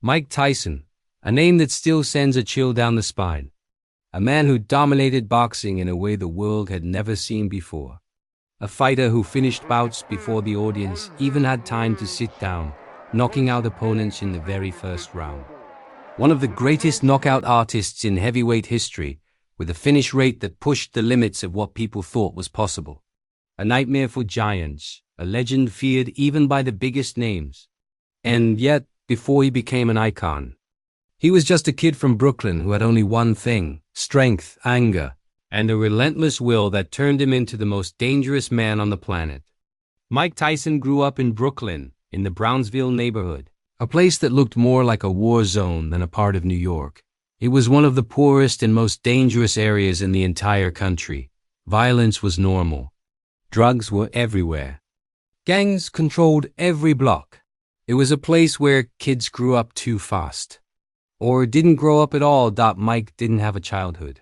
Mike Tyson, a name that still sends a chill down the spine. A man who dominated boxing in a way the world had never seen before. A fighter who finished bouts before the audience even had time to sit down, knocking out opponents in the very first round. One of the greatest knockout artists in heavyweight history, with a finish rate that pushed the limits of what people thought was possible. A nightmare for giants, a legend feared even by the biggest names. And yet, before he became an icon, he was just a kid from Brooklyn who had only one thing: strength, anger, and a relentless will that turned him into the most dangerous man on the planet. Mike Tyson grew up in Brooklyn, in the Brownsville neighborhood, a place that looked more like a war zone than a part of New York. It was one of the poorest and most dangerous areas in the entire country. Violence was normal. Drugs were everywhere. Gangs controlled every block. It was a place where kids grew up too fast. Or didn't grow up at all. Mike didn't have a childhood.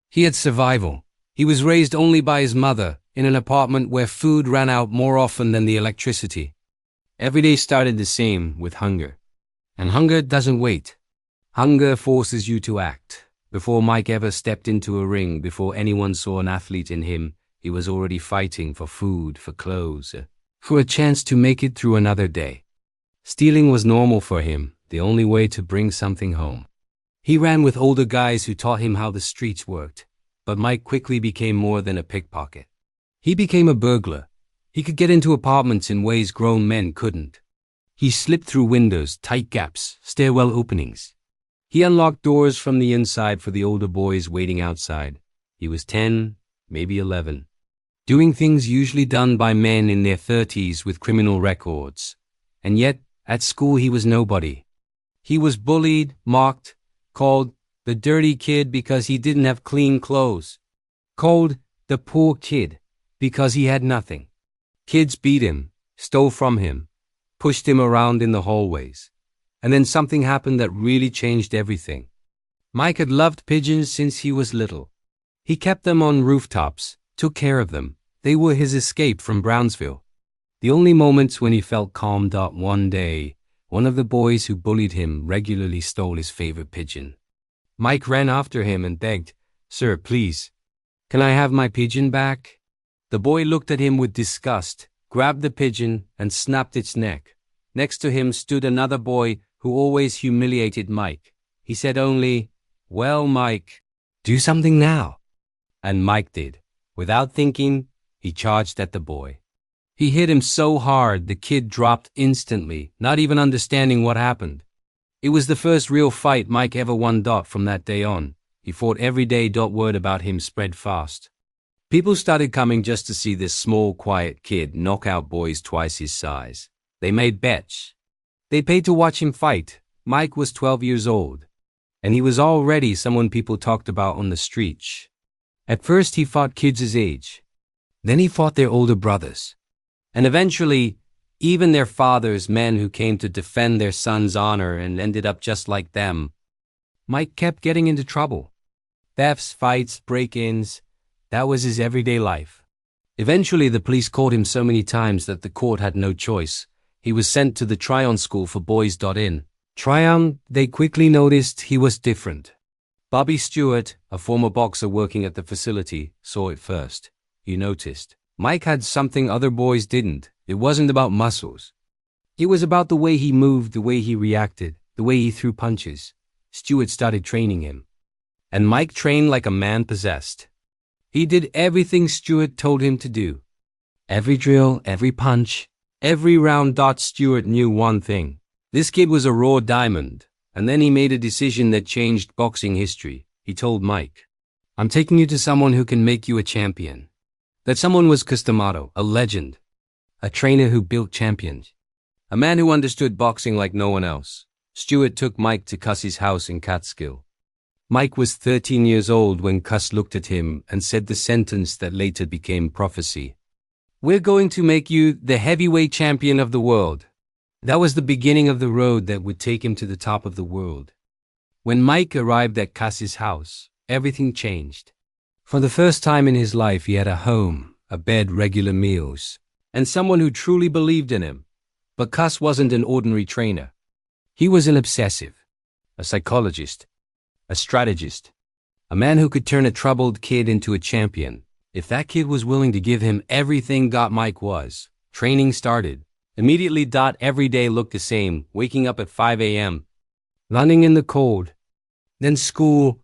He had survival. He was raised only by his mother in an apartment where food ran out more often than the electricity. Every day started the same, with hunger. And hunger doesn't wait. Hunger forces you to act. Before Mike ever stepped into a ring, before anyone saw an athlete in him, he was already fighting for food, for clothes, for a chance to make it through another day. Stealing was normal for him, the only way to bring something home. He ran with older guys who taught him how the streets worked, but Mike quickly became more than a pickpocket. He became a burglar. He could get into apartments in ways grown men couldn't. He slipped through windows, tight gaps, stairwell openings. He unlocked doors from the inside for the older boys waiting outside. He was 10, maybe 11, doing things usually done by men in their 30s with criminal records. And yet, at school he was nobody. He was bullied, mocked, called the dirty kid because he didn't have clean clothes, called the poor kid because he had nothing. Kids beat him, stole from him, pushed him around in the hallways. And then something happened that really changed everything. Mike had loved pigeons since he was little. He kept them on rooftops, took care of them. They were his escape from Brownsville. The only moments when he felt calmed. One day, one of the boys who bullied him regularly stole his favorite pigeon. Mike ran after him and begged, "Sir, please, can I have my pigeon back?" The boy looked at him with disgust, grabbed the pigeon, and snapped its neck. Next to him stood another boy who always humiliated Mike. He said only, "Well, Mike, do something now." And Mike did. Without thinking, he charged at the boy. He hit him so hard the kid dropped instantly, not even understanding what happened. It was the first real fight Mike ever won. From that day on, he fought every day. Word about him spread fast. People started coming just to see this small, quiet kid knock out boys twice his size. They made bets. They paid to watch him fight. Mike was 12 years old, and he was already someone people talked about on the streets. At first he fought kids his age. Then he fought their older brothers. And eventually, even their fathers, men who came to defend their son's honor and ended up just like them. Mike kept getting into trouble. Thefts, fights, break-ins. That was his everyday life. Eventually, the police caught him so many times that the court had no choice. He was sent to the Tryon School for Boys. In Tryon, they quickly noticed he was different. Bobby Stewart, a former boxer working at the facility, saw it first. He noticed Mike had something other boys didn't. It wasn't about muscles. It was about the way he moved, the way he reacted, the way he threw punches. Stewart started training him. And Mike trained like a man possessed. He did everything Stewart told him to do. Every drill, every punch, every round. Stewart knew one thing. This kid was a raw diamond. And then he made a decision that changed boxing history. He told Mike, "I'm taking you to someone who can make you a champion." That someone was Customato, a legend. A trainer who built champions. A man who understood boxing like no one else. Stewart took Mike to Cuss's house in Catskill. Mike was 13 years old when Cuss looked at him and said the sentence that later became prophecy. "We're going to make you the heavyweight champion of the world." That was the beginning of the road that would take him to the top of the world. When Mike arrived at Cuss's house, everything changed. For the first time in his life, he had a home, a bed, regular meals, and someone who truly believed in him. But Cuss wasn't an ordinary trainer. He was an obsessive, a psychologist, a strategist, a man who could turn a troubled kid into a champion. If that kid was willing to give him everything, Mike was. Training started. Immediately, every day looked the same, waking up at 5 a.m., running in the cold, then school,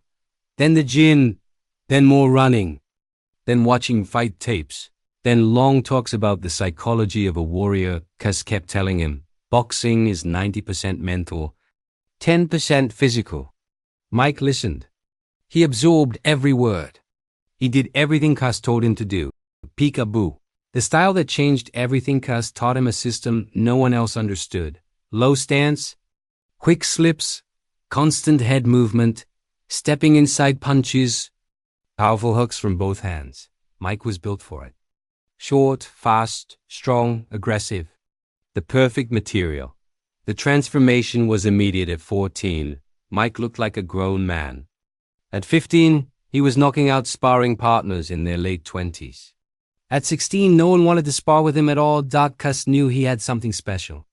then the gym, then more running, then watching fight tapes, then long talks about the psychology of a warrior. Cuz kept telling him, boxing is 90% mental, 10% physical. Mike listened. He absorbed every word. He did everything Cuz told him to do. Peekaboo. The style that changed everything. Cuz taught him a system no one else understood. Low stance, quick slips, constant head movement, stepping inside punches, powerful hooks from both hands. Mike was built for it. Short, fast, strong, aggressive. The perfect material. The transformation was immediate. At 14, Mike looked like a grown man. At 15, he was knocking out sparring partners in their late 20s. At 16, no one wanted to spar with him at all. Cuz knew he had something special.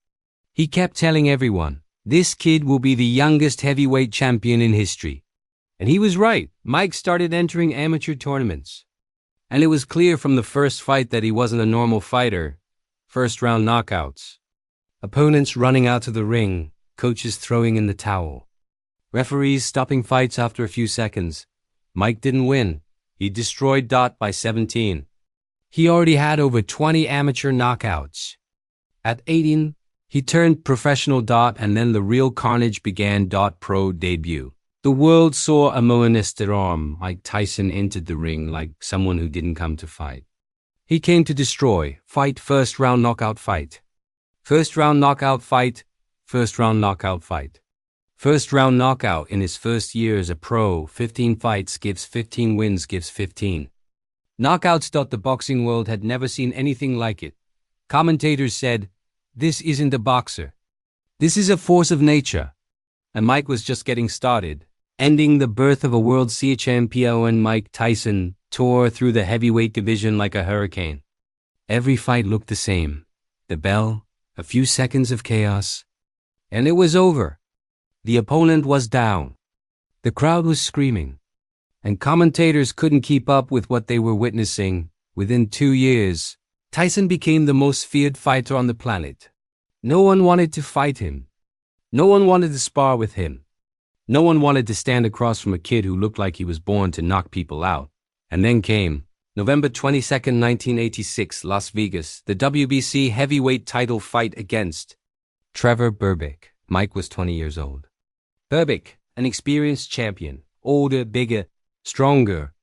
He kept telling everyone, this kid will be the youngest heavyweight champion in history. And he was right. Mike started entering amateur tournaments. And it was clear from the first fight that he wasn't a normal fighter. First round knockouts. Opponents running out to the ring, coaches throwing in the towel. Referees stopping fights after a few seconds. Mike didn't win. He destroyed by 17. He already had over 20 amateur knockouts. At 18, he turned professional. And then the real carnage began. Pro debut. The world saw a Moanistic arm. Mike Tyson entered the ring like someone who didn't come to fight. He came to destroy. Fight. First round knockout fight. First round knockout fight. First round knockout fight. First round knockout in his first year as a pro. 15 fights gives 15 wins gives 15 knockouts. The boxing world had never seen anything like it. Commentators said, this isn't a boxer. This is a force of nature. And Mike was just getting started, ending the birth of a world champion. Mike Tyson tore through the heavyweight division like a hurricane. Every fight looked the same. The bell, a few seconds of chaos, and it was over. The opponent was down. The crowd was screaming. And commentators couldn't keep up with what they were witnessing. Within 2 years, Tyson became the most feared fighter on the planet. No one wanted to fight him. No one wanted to spar with him. No one wanted to stand across from a kid who looked like he was born to knock people out. And then came November 22nd, 1986, Las Vegas, the WBC heavyweight title fight against Trevor Berbick. Mike was 20 years old. Berbick, an experienced champion, older, bigger, stronger.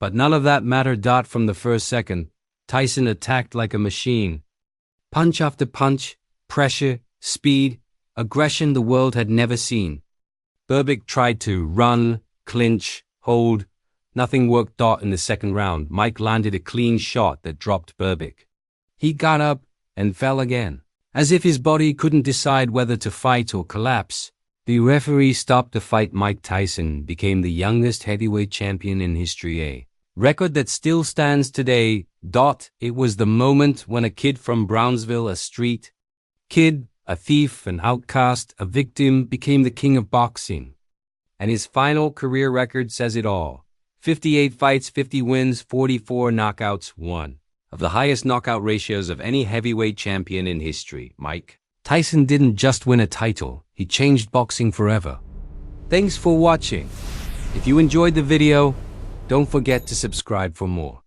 But none of that mattered. From the first second, Tyson attacked like a machine. Punch after punch, pressure, speed, aggression the world had never seen. Berbick tried to run, clinch, hold. Nothing worked. In the second round, Mike landed a clean shot that dropped Berbick. He got up and fell again. As if his body couldn't decide whether to fight or collapse, the referee stopped the fight. Mike Tyson became the youngest heavyweight champion in history, a record that still stands today. It was the moment when a kid from Brownsville, a street kid, a thief, an outcast, a victim, became the king of boxing. And his final career record says it all. 58 fights, 50 wins, 44 knockouts, 1 of the highest knockout ratios of any heavyweight champion in history. Mike Tyson didn't just win a title, he changed boxing forever. Thanks for watching. If you enjoyed the video, don't forget to subscribe for more.